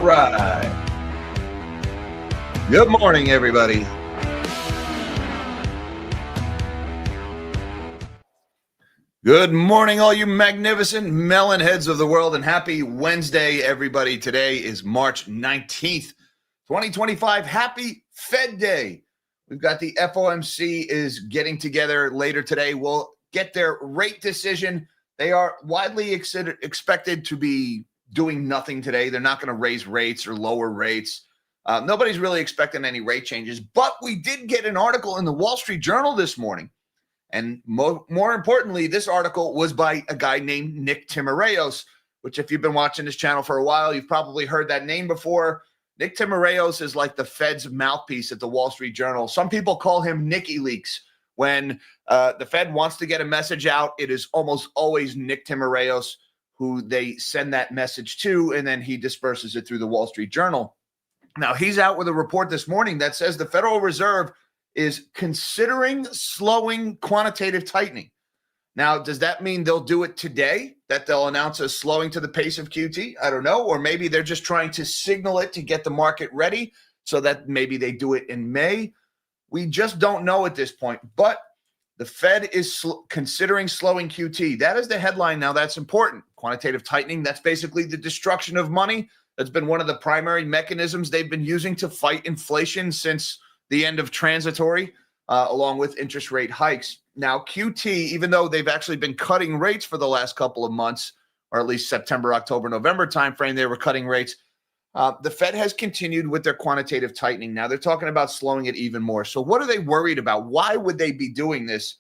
All right. Good morning, everybody. Good morning, all you magnificent melon heads of the world, and happy Wednesday, everybody. Today is March 19th, 2025. Happy Fed Day. We've got the FOMC is getting together later today. We'll get their rate decision. They are widely expected to be doing nothing today. They're not going to raise rates or lower rates. Nobody's really expecting any rate changes, but we did get an article in the Wall Street Journal this morning. And more importantly, this article was by a guy named Nick Timiraos, which if you've been watching this channel for a while, you've probably heard that name before. Nick Timiraos is like the Fed's mouthpiece at the Wall Street Journal. Some people call him Nicky Leaks. When the Fed wants to get a message out, it is almost always Nick Timiraos who they send that message to, and then he disperses it through the Wall Street Journal. Now, he's out with a report this morning that says the Federal Reserve is considering slowing quantitative tightening. Now, does that mean they'll do it today, that they'll announce a slowing to the pace of QT? I don't know. Or maybe they're just trying to signal it to get the market ready so that maybe they do it in May. We just don't know at this point. But the Fed is considering slowing QT. That is the headline now. That's important. Quantitative tightening, that's basically the destruction of money. That's been one of the primary mechanisms they've been using to fight inflation since the end of transitory, along with interest rate hikes. Now, QT, even though they've actually been cutting rates for the last couple of months, or at least September, October, November timeframe, they were cutting rates. The Fed has continued with their quantitative tightening. Now they're talking about slowing it even more. So what are they worried about? Why would they be doing this?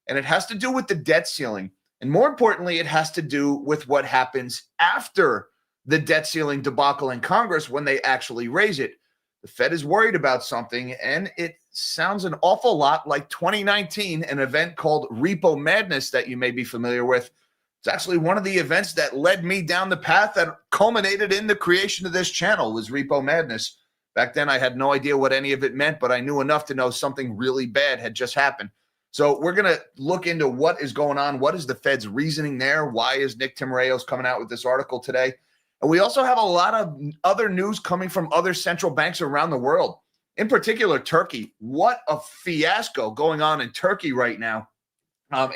And it has to do with the debt ceiling. And more importantly, it has to do with what happens after the debt ceiling debacle in Congress when they actually raise it. The Fed is worried about something, and it sounds an awful lot like 2019, an event called Repo Madness that you may be familiar with. It's actually one of the events that led me down the path that culminated in the creation of this channel was Repo Madness. Back then, I had no idea what any of it meant, but I knew enough to know something really bad had just happened. So we're going to look into what is going on. What is the Fed's reasoning there? Why is Nick Timiraos coming out with this article today? And we also have a lot of other news coming from other central banks around the world, in particular, Turkey. What a fiasco going on in Turkey right now.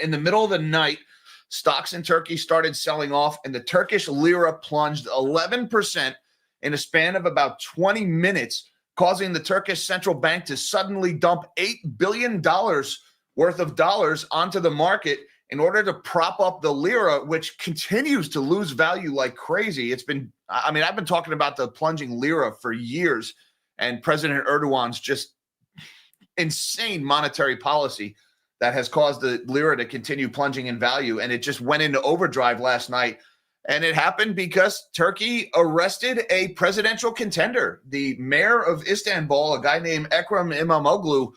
In the middle of the night, stocks in Turkey started selling off, and the Turkish Lira plunged 11% in a span of about 20 minutes, causing the Turkish central bank to suddenly dump $8 billion worth of dollars onto the market in order to prop up the lira, which continues to lose value like crazy. I've been talking about the plunging lira for years, and President Erdogan's just insane monetary policy that has caused the lira to continue plunging in value. And it just went into overdrive last night. And it happened because Turkey arrested a presidential contender. The mayor of Istanbul, a guy named Ekrem İmamoğlu,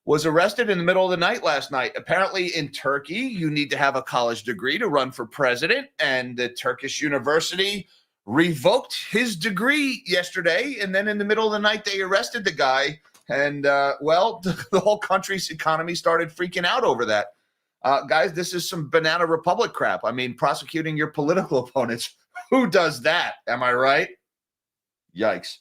was arrested in the middle of the night last night. Apparently in Turkey, you need to have a college degree to run for president, and the Turkish university revoked his degree yesterday, and then in the middle of the night, they arrested the guy, and, the whole country's economy started freaking out over that. Guys, this is some banana republic crap. I mean, prosecuting your political opponents. Who does that? Am I right? Yikes.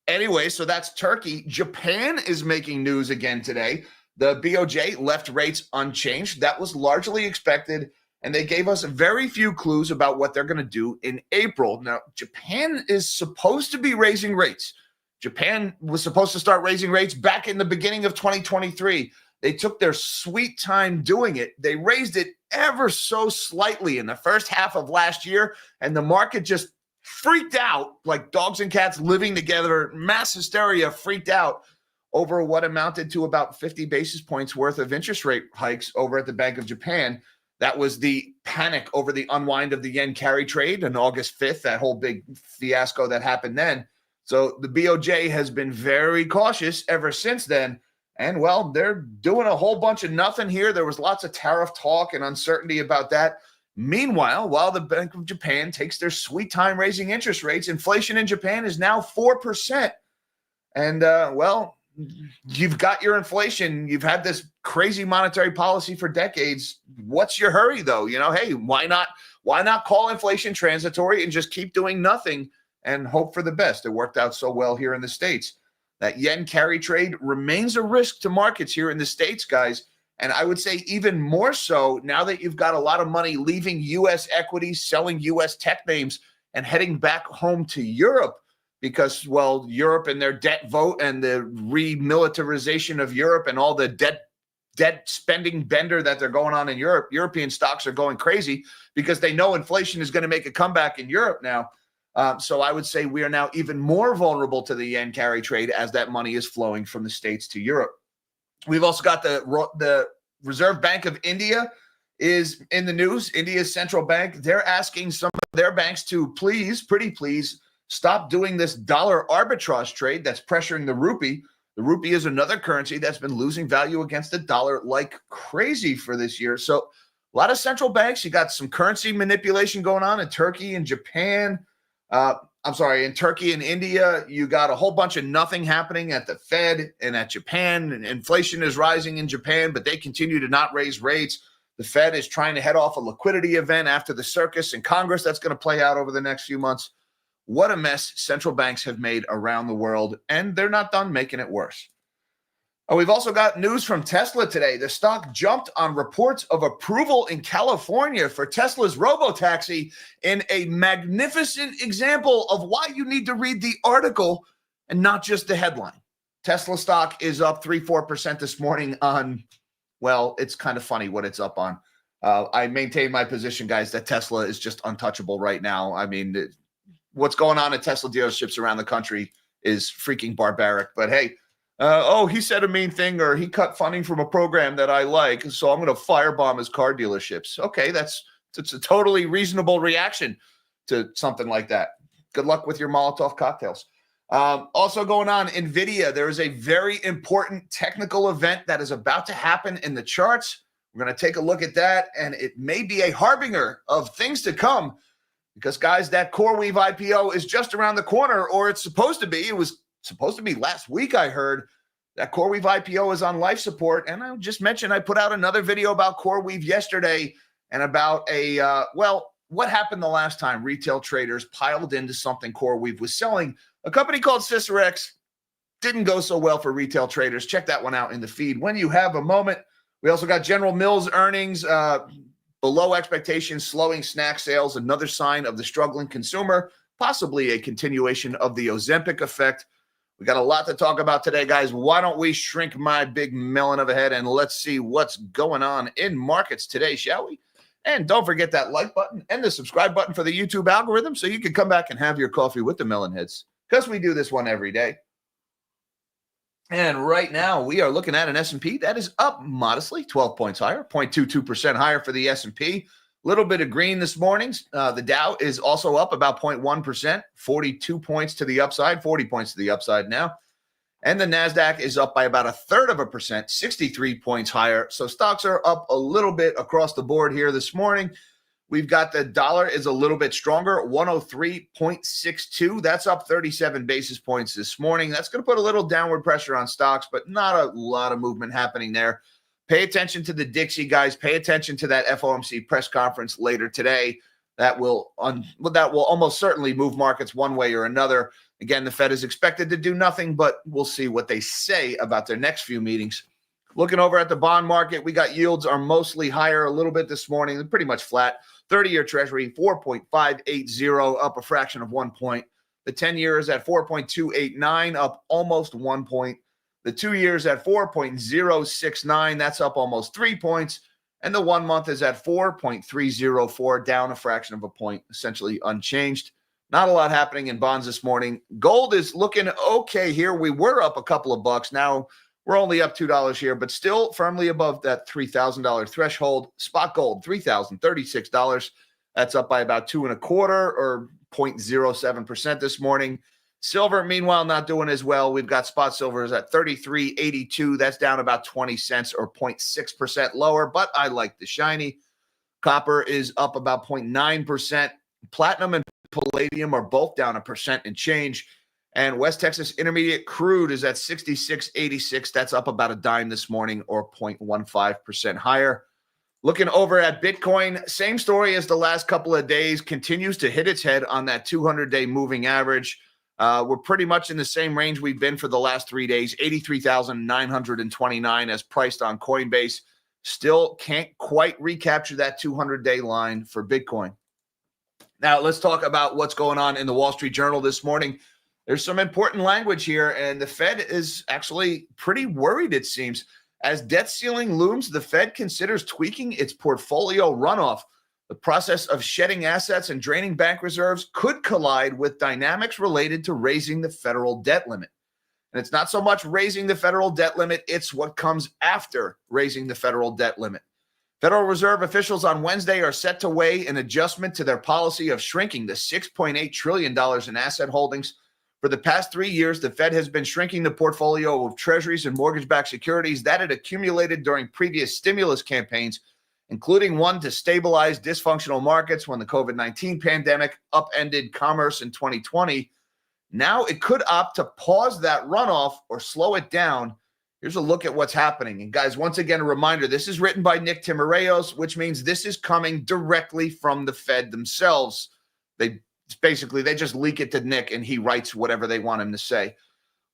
Anyway, so that's Turkey. Japan is making news again today. The BOJ left rates unchanged. That was largely expected, and they gave us very few clues about what they're going to do in April. Now, Japan is supposed to be raising rates. Japan was supposed to start raising rates back in the beginning of 2023. They took their sweet time doing it. They raised it ever so slightly in the first half of last year, and the market just freaked out like dogs and cats living together. Mass hysteria, freaked out over what amounted to about 50 basis points worth of interest rate hikes over at the Bank of Japan. That was the panic over the unwind of the yen carry trade on August 5th, that whole big fiasco that happened then. So the BOJ has been very cautious ever since then. And, well, they're doing a whole bunch of nothing here. There was lots of tariff talk and uncertainty about that. Meanwhile, while the Bank of Japan takes their sweet time raising interest rates, inflation in Japan is now 4%. And, you've got your inflation. You've had this crazy monetary policy for decades. What's your hurry, though? Hey, why not call inflation transitory and just keep doing nothing and hope for the best. It worked out so well here in the States. That yen carry trade remains a risk to markets here in the States, guys. And I would say even more so now that you've got a lot of money leaving U.S. equities, selling U.S. tech names, and heading back home to Europe because, well, Europe and their debt vote and the remilitarization of Europe and all the debt spending bender that they're going on in Europe. European stocks are going crazy because they know inflation is going to make a comeback in Europe now. So I would say we are now even more vulnerable to the yen carry trade as that money is flowing from the States to Europe. We've also got the Reserve Bank of India is in the news. India's central bank, they're asking some of their banks to please, pretty please, stop doing this dollar arbitrage trade that's pressuring the rupee. The rupee is another currency that's been losing value against the dollar like crazy for this year. So a lot of central banks, you got some currency manipulation going on in Turkey and Japan. In Turkey and India, you got a whole bunch of nothing happening at the Fed and at Japan. And inflation is rising in Japan, but they continue to not raise rates. The Fed is trying to head off a liquidity event after the circus in Congress that's going to play out over the next few months. What a mess central banks have made around the world, and they're not done making it worse. We've also got news from Tesla today. The stock jumped on reports of approval in California for Tesla's robotaxi in a magnificent example of why you need to read the article and not just the headline. Tesla stock is up 3-4% this morning on, well, it's kind of funny what it's up on. I maintain my position, guys, that Tesla is just untouchable right now. I mean, what's going on at Tesla dealerships around the country is freaking barbaric. But hey, he said a mean thing or he cut funding from a program that I like, so I'm going to firebomb his car dealerships. Okay, it's a totally reasonable reaction to something like that. Good luck with your Molotov cocktails. Also going on, NVIDIA, there is a very important technical event that is about to happen in the charts. We're going to take a look at that, and it may be a harbinger of things to come because, guys, that CoreWeave IPO is just around the corner, or it's supposed to be. It was supposed to be last week, I heard. That CoreWeave IPO is on life support. And I just mentioned I put out another video about CoreWeave yesterday and about what happened the last time retail traders piled into something CoreWeave was selling. A company called Sycerex didn't go so well for retail traders. Check that one out in the feed when you have a moment. We also got General Mills earnings below expectations, slowing snack sales, another sign of the struggling consumer, possibly a continuation of the Ozempic effect. We got a lot to talk about today, guys. Why don't we shrink my big melon of a head and let's see what's going on in markets today, shall we? And don't forget that like button and the subscribe button for the YouTube algorithm so you can come back and have your coffee with the melon heads because we do this one every day. And right now we are looking at an S&P that is up modestly, 12 points higher, 0.22% higher for the S&P. Little bit of green this morning. The Dow is also up about 0.1%, 42 points to the upside, 40 points to the upside now. And the NASDAQ is up by about 1/3%, 63 points higher. So stocks are up a little bit across the board here this morning. We've got the dollar is a little bit stronger, 103.62. That's up 37 basis points this morning. That's going to put a little downward pressure on stocks, but not a lot of movement happening there. Pay attention to the Dixie, guys. Pay attention to that FOMC press conference later today. That will almost certainly move markets one way or another. Again, the Fed is expected to do nothing, but we'll see what they say about their next few meetings. Looking over at the bond market, we got yields are mostly higher a little bit this morning. They're pretty much flat. 30-year Treasury, 4.580, up a fraction of 1 point. The 10-year is at 4.289, up almost 1 point. The 2 years at 4.069, that's up almost 3 points. And the 1 month is at 4.304, down a fraction of a point, essentially unchanged. Not a lot happening in bonds this morning. Gold is looking okay here. We were up a couple of bucks. Now we're only up $2 here, but still firmly above that $3,000 threshold. Spot gold, $3,036. That's up by about 2.25 or 0.07% this morning. Silver, meanwhile, not doing as well. We've got spot silvers at $33.82. That's down about 20 cents or 0.6% lower, but I like the shiny. Copper is up about 0.9%. Platinum and palladium are both down 1% and change. And West Texas Intermediate crude is at 66.86. That's up about a dime this morning or 0.15% higher. Looking over at Bitcoin, same story as the last couple of days, continues to hit its head on that 200-day moving average. We're pretty much in the same range we've been for the last 3 days, 83,929 as priced on Coinbase. Still can't quite recapture that 200-day line for Bitcoin. Now, let's talk about what's going on in the Wall Street Journal this morning. There's some important language here, and the Fed is actually pretty worried, it seems. As debt ceiling looms, the Fed considers tweaking its portfolio runoff. The process of shedding assets and draining bank reserves could collide with dynamics related to raising the federal debt limit. And it's not so much raising the federal debt limit, it's what comes after raising the federal debt limit. Federal Reserve officials on Wednesday are set to weigh an adjustment to their policy of shrinking the $6.8 trillion in asset holdings. For the past 3 years, the Fed has been shrinking the portfolio of treasuries and mortgage-backed securities that had accumulated during previous stimulus campaigns, including one to stabilize dysfunctional markets when the COVID-19 pandemic upended commerce in 2020. Now it could opt to pause that runoff or slow it down. Here's a look at what's happening. And guys, once again, a reminder, this is written by Nick Timiraos, which means this is coming directly from the Fed themselves. They just leak it to Nick and he writes whatever they want him to say.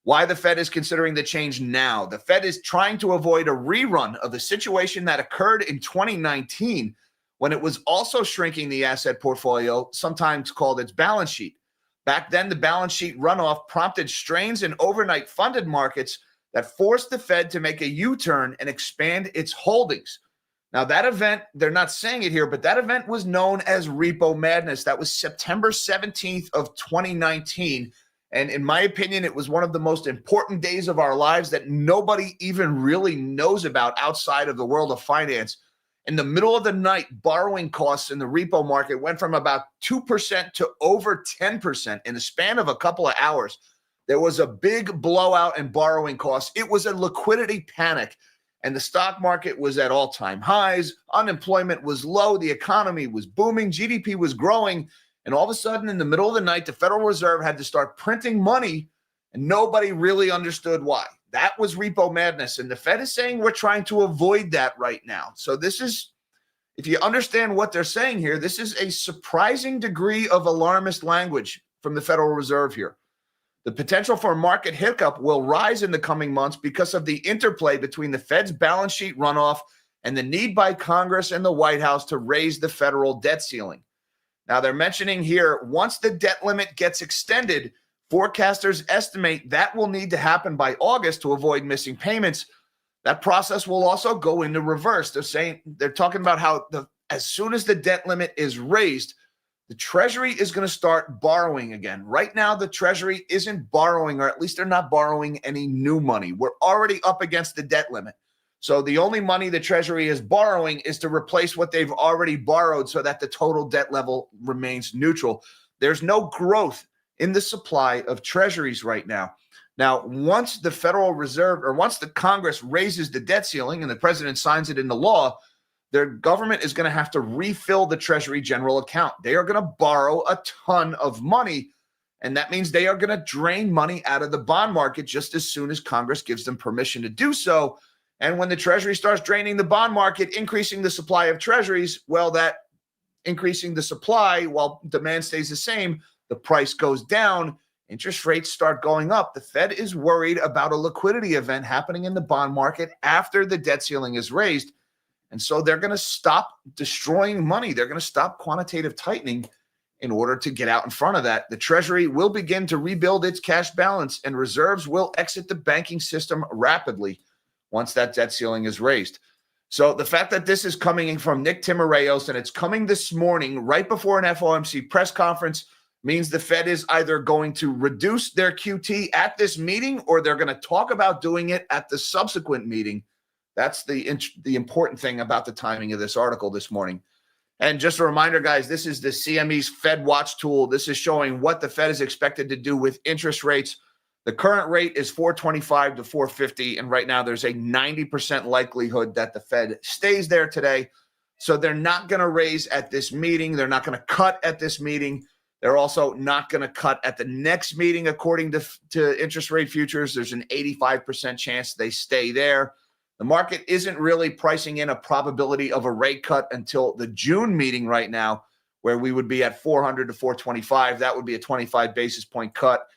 Why the Fed is considering the change now. The Fed is trying to avoid a rerun of the situation that occurred in 2019 when it was also shrinking the asset portfolio, sometimes called its balance sheet. Back then, the balance sheet runoff prompted strains in overnight funded markets that forced the Fed to make a U-turn and expand its holdings. Now, that event, they're not saying it here, but that event was known as Repo Madness. That was September 17th of 2019. And in my opinion, it was one of the most important days of our lives that nobody even really knows about outside of the world of finance. In the middle of the night, borrowing costs in the repo market went from about 2% to over 10% in the span of a couple of hours. There was a big blowout in borrowing costs. It was a liquidity panic. And the stock market was at all-time highs. Unemployment was low. The economy was booming. GDP was growing. And all of a sudden, in the middle of the night, the Federal Reserve had to start printing money, and nobody really understood why. That was repo madness. And the Fed is saying we're trying to avoid that right now. So this is, if you understand what they're saying here, this is a surprising degree of alarmist language from the Federal Reserve here. The potential for a market hiccup will rise in the coming months because of the interplay between the Fed's balance sheet runoff and the need by Congress and the White House to raise the federal debt ceiling. Now, they're mentioning here, once the debt limit gets extended, forecasters estimate that will need to happen by August to avoid missing payments. That process will also go into reverse. They're talking about how as soon as the debt limit is raised, the Treasury is going to start borrowing again. Right now, the Treasury isn't borrowing, or at least they're not borrowing any new money. We're already up against the debt limit. So the only money the Treasury is borrowing is to replace what they've already borrowed so that the total debt level remains neutral. There's no growth in the supply of Treasuries right now. Now, once the Federal Reserve, or once the Congress raises the debt ceiling and the president signs it into law, their government is going to have to refill the Treasury general account. They are going to borrow a ton of money, and that means they are going to drain money out of the bond market just as soon as Congress gives them permission to do so. And when the Treasury starts draining the bond market, increasing the supply of Treasuries, well, that increasing the supply while demand stays the same, the price goes down, interest rates start going up. The Fed is worried about a liquidity event happening in the bond market after the debt ceiling is raised. And so they're going to stop destroying money. They're going to stop quantitative tightening in order to get out in front of that. The Treasury will begin to rebuild its cash balance, and reserves will exit the banking system rapidly once that debt ceiling is raised. So the fact that this is coming in from Nick Timiraos, and it's coming this morning right before an FOMC press conference, means the Fed is either going to reduce their QT at this meeting, or they're going to talk about doing it at the subsequent meeting. That's the important thing about the timing of this article this morning. And just a reminder, guys, this is the CME's Fed Watch tool. This is showing what the Fed is expected to do with interest rates. The current rate is 425 to 450, and right now there's a 90% likelihood that the Fed stays there today. So they're not going to raise at this meeting. They're not going to cut at this meeting. They're also not going to cut at the next meeting, according to interest rate futures. There's an 85% chance they stay there. The market isn't really pricing in a probability of a rate cut until the June meeting right now, where we would be at 400 to 425. That would be a 25 basis point cut.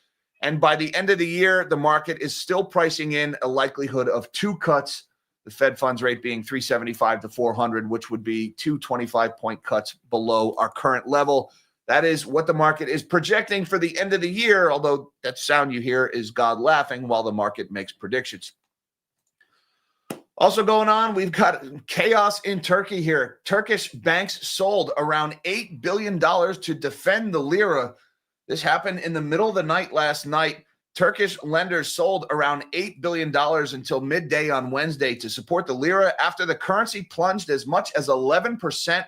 And by the end of the year, the market is still pricing in a likelihood of 2 cuts, the Fed funds rate being 375 to 400, which would be 2 25-point cuts below our current level. That is what the market is projecting for the end of the year, although that sound you hear is God laughing while the market makes predictions. Also going on, we've got chaos in Turkey here. Turkish banks sold around $8 billion to defend the lira. This happened in the middle of the night last night. Turkish lenders sold around $8 billion until midday on Wednesday to support the lira after the currency plunged as much as 11%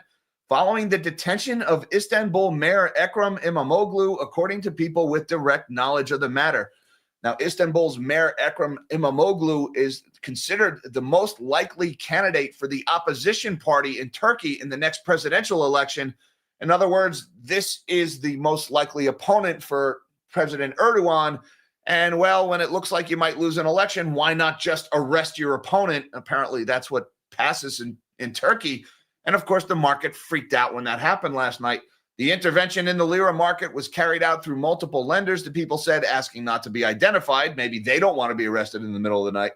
following the detention of Istanbul Mayor Ekrem İmamoğlu, according to people with direct knowledge of the matter. Now, Istanbul's Mayor Ekrem İmamoğlu is considered the most likely candidate for the opposition party in Turkey in the next presidential election. In other words, this is the most likely opponent for President Erdogan. And, well, when it looks like you might lose an election, why not just arrest your opponent? Apparently, that's what passes in Turkey. And, of course, the market freaked out when that happened last night. The intervention in the lira market was carried out through multiple lenders, the people said, asking not to be identified. Maybe they don't want to be arrested in the middle of the night.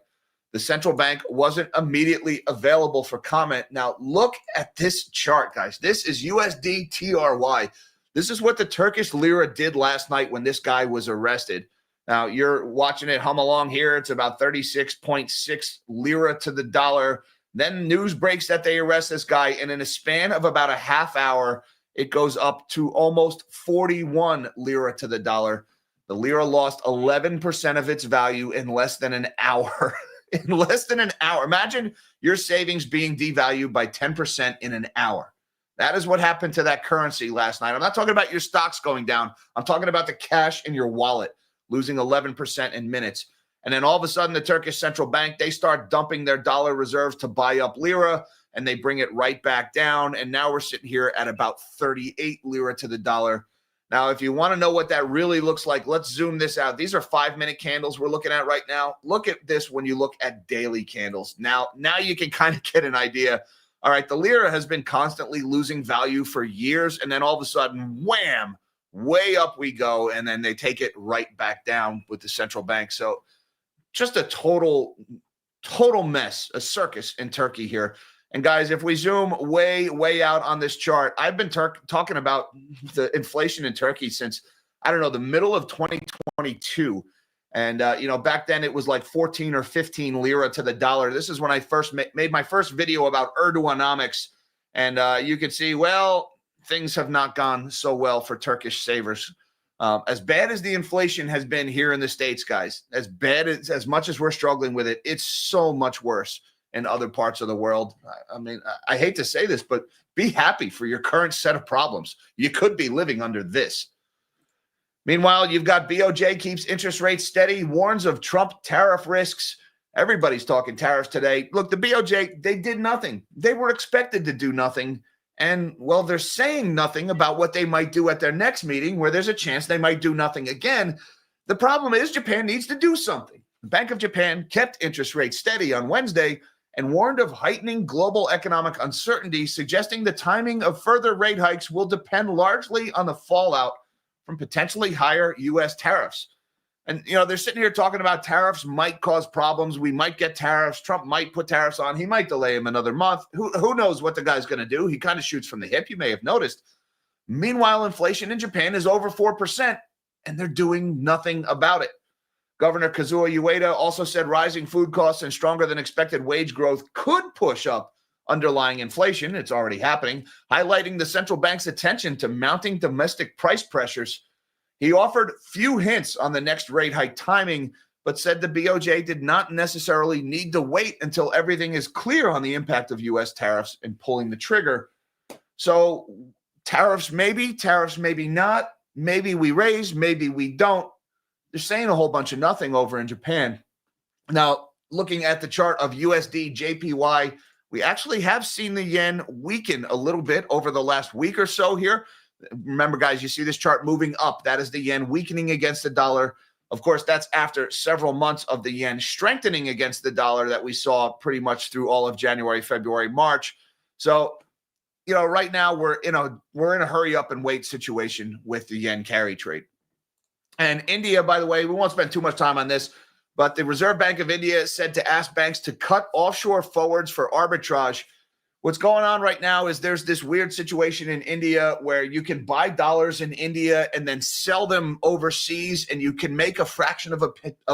The central bank wasn't immediately available for comment. Now, look at this chart, guys. This is USD TRY. This is what the Turkish lira did last night when this guy was arrested. Now, you're watching it hum along here. It's about 36.6 lira to the dollar. Then news breaks that they arrest this guy, and in a span of about a half hour, it goes up to almost 41 lira to the dollar. The lira lost 11% of its value in less than an hour. In less than an hour. Imagine your savings being devalued by 10% in an hour. That is what happened to that currency last night. I'm not talking about your stocks going down. I'm talking about the cash in your wallet losing 11% in minutes. And then all of a sudden, the Turkish central bank, they start dumping their dollar reserves to buy up lira, and they bring it right back down. And now we're sitting here at about 38 lira to the dollar. Now, if you want to know what that really looks like, let's zoom this out. These are 5-minute candles we're looking at right now. Look at this when you look at daily candles. Now you can kind of get an idea. All right, the lira has been constantly losing value for years, and then all of a sudden, wham, way up we go, and then they take it right back down with the central bank. So just a total mess, a circus in Turkey here. And guys, if we zoom way out on this chart, I've been talking about the inflation in Turkey since, I don't know, the middle of 2022. And, back then it was like 14 or 15 lira to the dollar. This is when I first made my first video about Erdoganomics. And you can see, well, things have not gone so well for Turkish savers. As bad as the inflation has been here in the States, guys, as much as we're struggling with it, it's so much worse in other parts of the world. I mean, I hate to say this, but be happy for your current set of problems. You could be living under this. Meanwhile, you've got BOJ keeps interest rates steady, warns of Trump tariff risks. Everybody's talking tariffs today. Look, the BOJ, they did nothing. They were expected to do nothing. And, well, they're saying nothing about what they might do at their next meeting, where there's a chance they might do nothing again. The problem is Japan needs to do something. The Bank of Japan kept interest rates steady on Wednesday and warned of heightening global economic uncertainty, suggesting the timing of further rate hikes will depend largely on the fallout from potentially higher U.S. tariffs. And, they're sitting here talking about tariffs might cause problems. We might get tariffs. Trump might put tariffs on. He might delay them another month. Who knows what the guy's going to do? He kind of shoots from the hip, you may have noticed. Meanwhile, inflation in Japan is over 4%, and they're doing nothing about it. Governor Kazuo Ueda also said rising food costs and stronger than expected wage growth could push up underlying inflation. It's already happening, highlighting the central bank's attention to mounting domestic price pressures. He offered few hints on the next rate hike timing, but said the BOJ did not necessarily need to wait until everything is clear on the impact of U.S. tariffs and pulling the trigger. So tariffs maybe not. Maybe we raise, maybe we don't. They're saying a whole bunch of nothing over in Japan. Now, looking at the chart of USD JPY, we actually have seen the yen weaken a little bit over the last week or so here. Remember, guys, you see this chart moving up. That is the yen weakening against the dollar. Of course, that's after several months of the yen strengthening against the dollar that we saw pretty much through all of January, February, March. So, right now we're in a hurry up and wait situation with the yen carry trade. And India, by the way, we won't spend too much time on this, but the Reserve Bank of India said to ask banks to cut offshore forwards for arbitrage. What's going on right now is there's this weird situation in India where you can buy dollars in India and then sell them overseas, and you can make a fraction of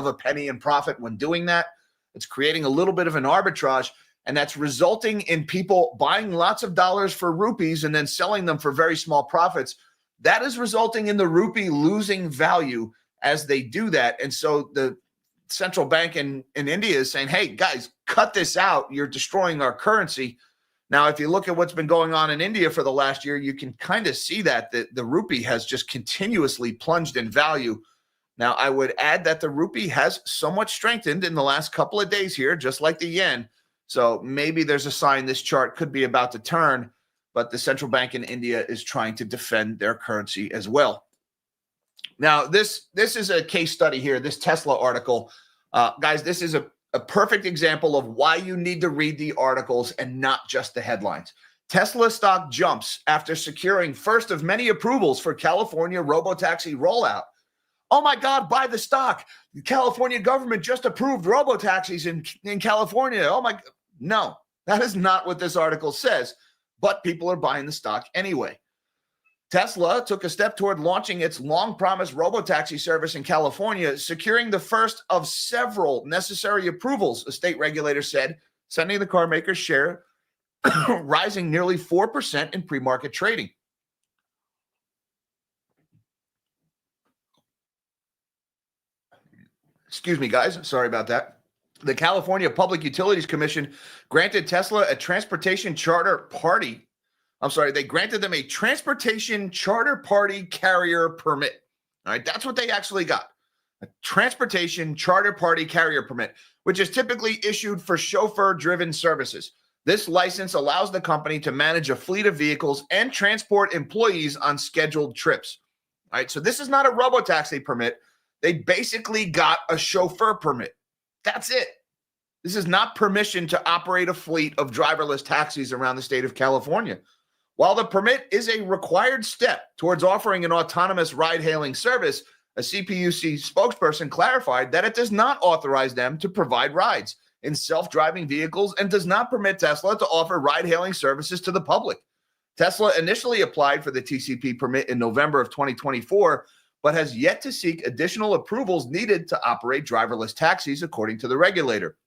a penny in profit when doing that. It's creating a little bit of an arbitrage, and that's resulting in people buying lots of dollars for rupees and then selling them for very small profits. That is resulting in the rupee losing value as they do that. And so the central bank in India is saying, hey, guys, cut this out. You're destroying our currency. Now, if you look at what's been going on in India for the last year, you can kind of see that the rupee has just continuously plunged in value. Now, I would add that the rupee has somewhat strengthened in the last couple of days here, just like the yen. So maybe there's a sign this chart could be about to turn, but the central bank in India is trying to defend their currency as well. Now, this is a case study here, this Tesla article. Guys, this is a perfect example of why you need to read the articles and not just the headlines. Tesla stock jumps after securing first of many approvals for California robotaxi rollout. Oh my God, buy the stock. The California government just approved robotaxis in California. Oh my, no, that is not what this article says, but people are buying the stock anyway. Tesla took a step toward launching its long-promised robotaxi service in California, securing the first of several necessary approvals, a state regulator said, sending the car maker's share rising nearly 4% in pre-market trading. Excuse me, guys. Sorry about that. The California Public Utilities Commission granted Tesla a transportation charter party. They granted them a transportation charter party carrier permit. All right, that's what they actually got. A transportation charter party carrier permit, which is typically issued for chauffeur-driven services. This license allows the company to manage a fleet of vehicles and transport employees on scheduled trips. All right, so this is not a robotaxi permit. They basically got a chauffeur permit. That's it. This is not permission to operate a fleet of driverless taxis around the state of California. While the permit is a required step towards offering an autonomous ride-hailing service, a CPUC spokesperson clarified that it does not authorize them to provide rides in self-driving vehicles and does not permit Tesla to offer ride-hailing services to the public. Tesla initially applied for the TCP permit in November of 2024, but has yet to seek additional approvals needed to operate driverless taxis, according to the regulator.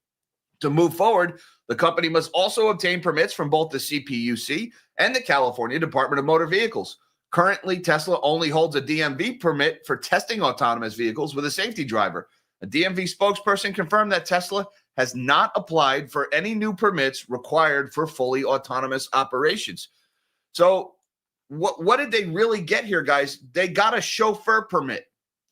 To move forward, the company must also obtain permits from both the CPUC and the California Department of Motor Vehicles. Currently, Tesla only holds a DMV permit for testing autonomous vehicles with a safety driver. A DMV spokesperson confirmed that Tesla has not applied for any new permits required for fully autonomous operations. So what did they really get here, guys? They got a chauffeur permit.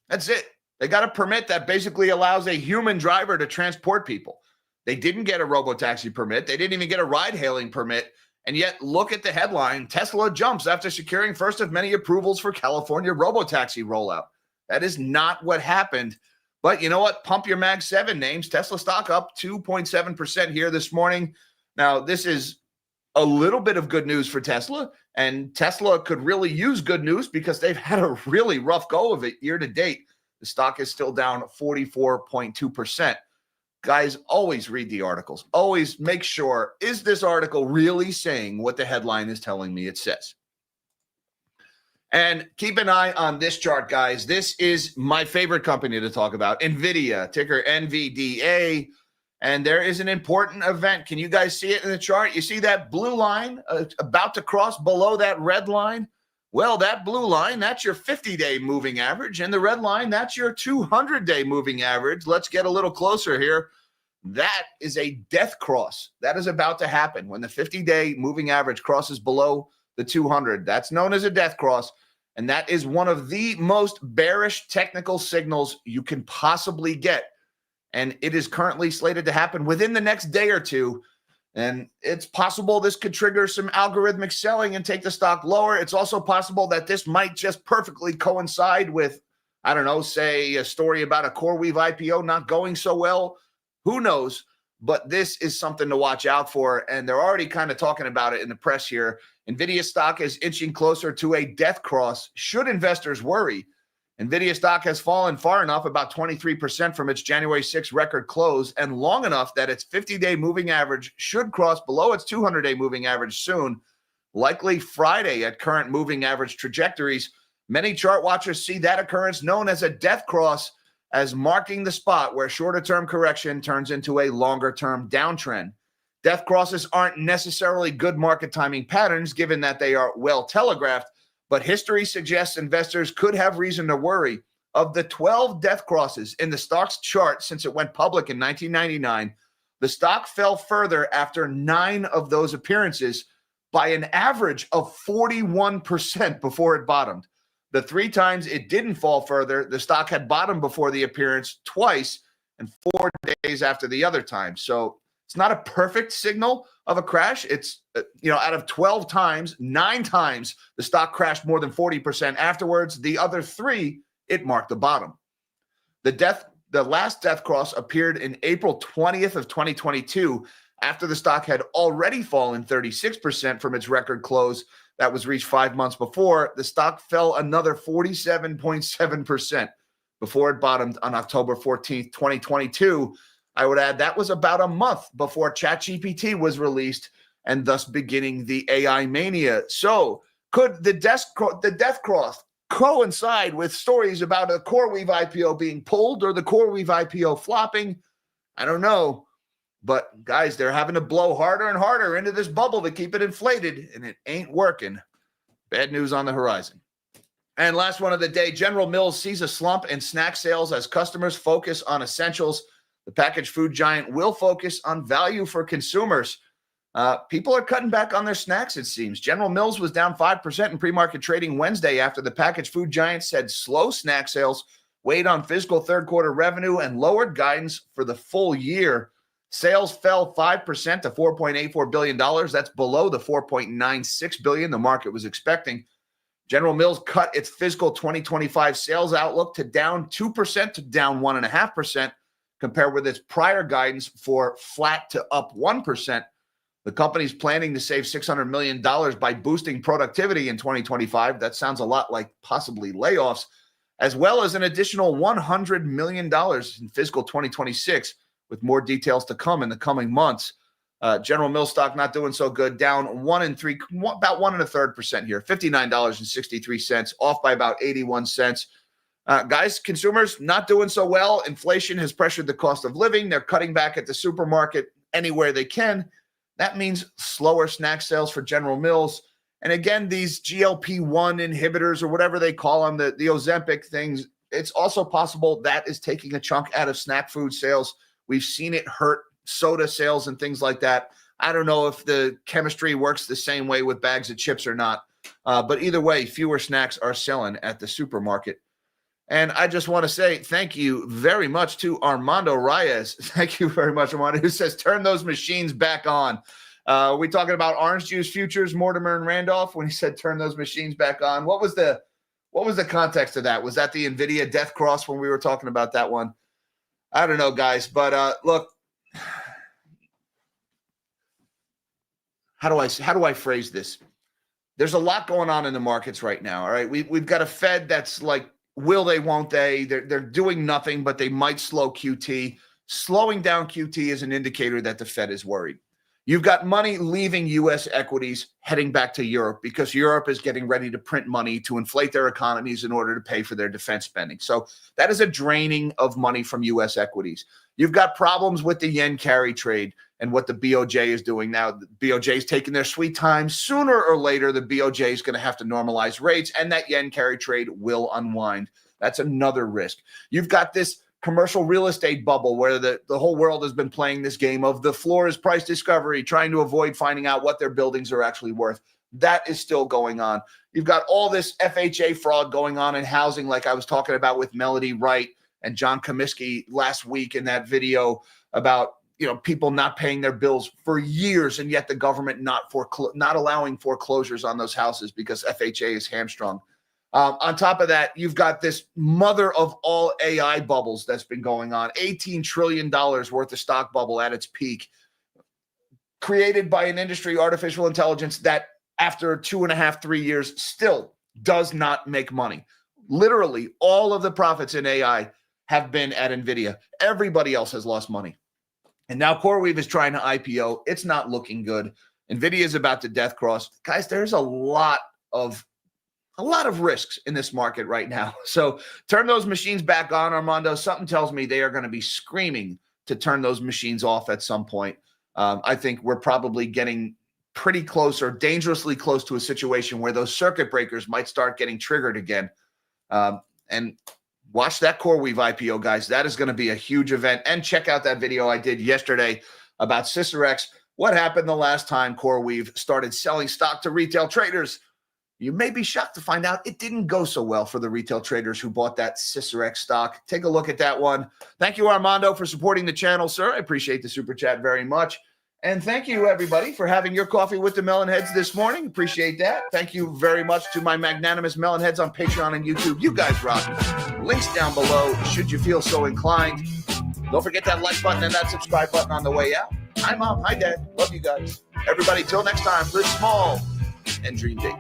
That's it. They got a permit that basically allows a human driver to transport people. They didn't get a robotaxi permit. They didn't even get a ride-hailing permit. And yet, look at the headline. Tesla jumps after securing first of many approvals for California robotaxi rollout. That is not what happened. But you know what? Pump your Mag 7 names. Tesla stock up 2.7% here this morning. Now, this is a little bit of good news for Tesla. And Tesla could really use good news because they've had a really rough go of it year to date. The stock is still down 44.2%. Guys, always read the articles. Always make sure, is this article really saying what the headline is telling me it says? And keep an eye on this chart, guys. This is my favorite company to talk about, NVIDIA, ticker NVDA. And there is an important event. Can you guys see it in the chart? You see that blue line about to cross below that red line? Well, that blue line, that's your 50-day moving average. And the red line, that's your 200-day moving average. Let's get a little closer here. That is a death cross. That is about to happen. When the 50-day moving average crosses below the 200, that's known as a death cross. And that is one of the most bearish technical signals you can possibly get. And it is currently slated to happen within the next day or two. And it's possible this could trigger some algorithmic selling and take the stock lower. It's also possible that this might just perfectly coincide with I don't know, say a story about a CoreWeave IPO not going so well. Who knows? But this is something to watch out for. And they're already kind of talking about it in the press here. NVIDIA stock is inching closer to a death cross. Should investors worry? NVIDIA stock has fallen far enough, about 23% from its January 6th record close, and long enough that its 50-day moving average should cross below its 200-day moving average soon, likely Friday at current moving average trajectories. Many chart watchers see that occurrence, known as a death cross, as marking the spot where shorter-term correction turns into a longer-term downtrend. Death crosses aren't necessarily good market timing patterns, given that they are well telegraphed, but history suggests investors could have reason to worry. Of the 12 death crosses in the stock's chart since it went public in 1999, the stock fell further after 9 of those appearances by an average of 41% before it bottomed. The 3 times it didn't fall further, the stock had bottomed before the appearance twice and 4 days after the other time. So it's not a perfect signal of a crash. It's, out of 12 times, 9 times the stock crashed more than 40% afterwards. The other 3, it marked the bottom. The last death cross appeared in April 20th of 2022, after the stock had already fallen 36% from its record close that was reached 5 months before. The stock fell another 47.7% before it bottomed on October 14th, 2022. I would add that was about a month before ChatGPT was released and thus beginning the AI mania. So could the death cross coincide with stories about a CoreWeave IPO being pulled or the CoreWeave IPO flopping? I don't know. But guys, they're having to blow harder and harder into this bubble to keep it inflated, and it ain't working. Bad news on the horizon. And last one of the day, General Mills sees a slump in snack sales as customers focus on essentials. The packaged food giant will focus on value for consumers. People are cutting back on their snacks, it seems. General Mills was down 5% in pre-market trading Wednesday after the packaged food giant said slow snack sales weighed on fiscal third quarter revenue and lowered guidance for the full year. Sales fell 5% to $4.84 billion. That's below the $4.96 billion the market was expecting. General Mills cut its fiscal 2025 sales outlook to down 2% to down 1.5%, compared with its prior guidance for flat to up 1%. The company's planning to save $600 million by boosting productivity in 2025. That sounds a lot like possibly layoffs, as well as an additional $100 million in fiscal 2026. With more details to come in the coming months. General Mills stock not doing so good, down about 1.33% here, $59.63, off by about 81 cents. Guys, consumers not doing so well. Inflation has pressured the cost of living. They're cutting back at the supermarket anywhere they can. That means slower snack sales for General Mills. And again, these GLP-1 inhibitors or whatever they call them, the Ozempic things, it's also possible that is taking a chunk out of snack food sales. We've seen it hurt soda sales and things like that. I don't know if the chemistry works the same way with bags of chips or not. But either way, fewer snacks are selling at the supermarket. And I just want to say thank you very much to Armando Reyes. Thank you very much, Armando, who says, turn those machines back on. We talking about orange juice futures, Mortimer and Randolph, when he said, turn those machines back on. What was the context of that? Was that the NVIDIA death cross when we were talking about that one? I don't know, guys, but look, how do I phrase this? There's a lot going on in the markets right now. All right, we've got a Fed that's like, will they, won't they? They're doing nothing, but they might slow QT. Slowing down QT is an indicator that the Fed is worried. You've got money leaving U.S. equities heading back to Europe because Europe is getting ready to print money to inflate their economies in order to pay for their defense spending. So that is a draining of money from U.S. equities. You've got problems with the yen carry trade and what the BOJ is doing now. The BOJ is taking their sweet time. Sooner or later, the BOJ is going to have to normalize rates, and that yen carry trade will unwind. That's another risk. You've got this commercial real estate bubble where the whole world has been playing this game of the floor is price discovery, trying to avoid finding out what their buildings are actually worth. That is still going on. You've got all this FHA fraud going on in housing, like I was talking about with Melody Wright and John Comiskey last week in that video about people not paying their bills for years, and yet the government not allowing foreclosures on those houses because FHA is hamstrung. On top of that, you've got this mother of all AI bubbles that's been going on. $18 trillion worth of stock bubble at its peak, created by an industry, artificial intelligence, that after 2.5, 3 years still does not make money. Literally, all of the profits in AI have been at NVIDIA. Everybody else has lost money. And now CoreWeave is trying to IPO. It's not looking good. NVIDIA is about to death cross. Guys, there's a lot of risks in this market right now. So turn those machines back on, Armando. Something tells me they are going to be screaming to turn those machines off at some point. I think we're probably getting pretty close or dangerously close to a situation where those circuit breakers might start getting triggered again. And watch that CoreWeave IPO, guys. That is going to be a huge event. And check out that video I did yesterday about Sycerex. What happened the last time CoreWeave started selling stock to retail traders? You may be shocked to find out it didn't go so well for the retail traders who bought that Sycerex stock. Take a look at that one. Thank you, Armando, for supporting the channel, sir. I appreciate the super chat very much. And thank you, everybody, for having your coffee with the Melonheads this morning. Appreciate that. Thank you very much to my magnanimous Melonheads on Patreon and YouTube. You guys rock. Links down below, should you feel so inclined. Don't forget that like button and that subscribe button on the way out. Hi, Mom. Hi, Dad. Love you guys. Everybody, till next time, live small and dream big.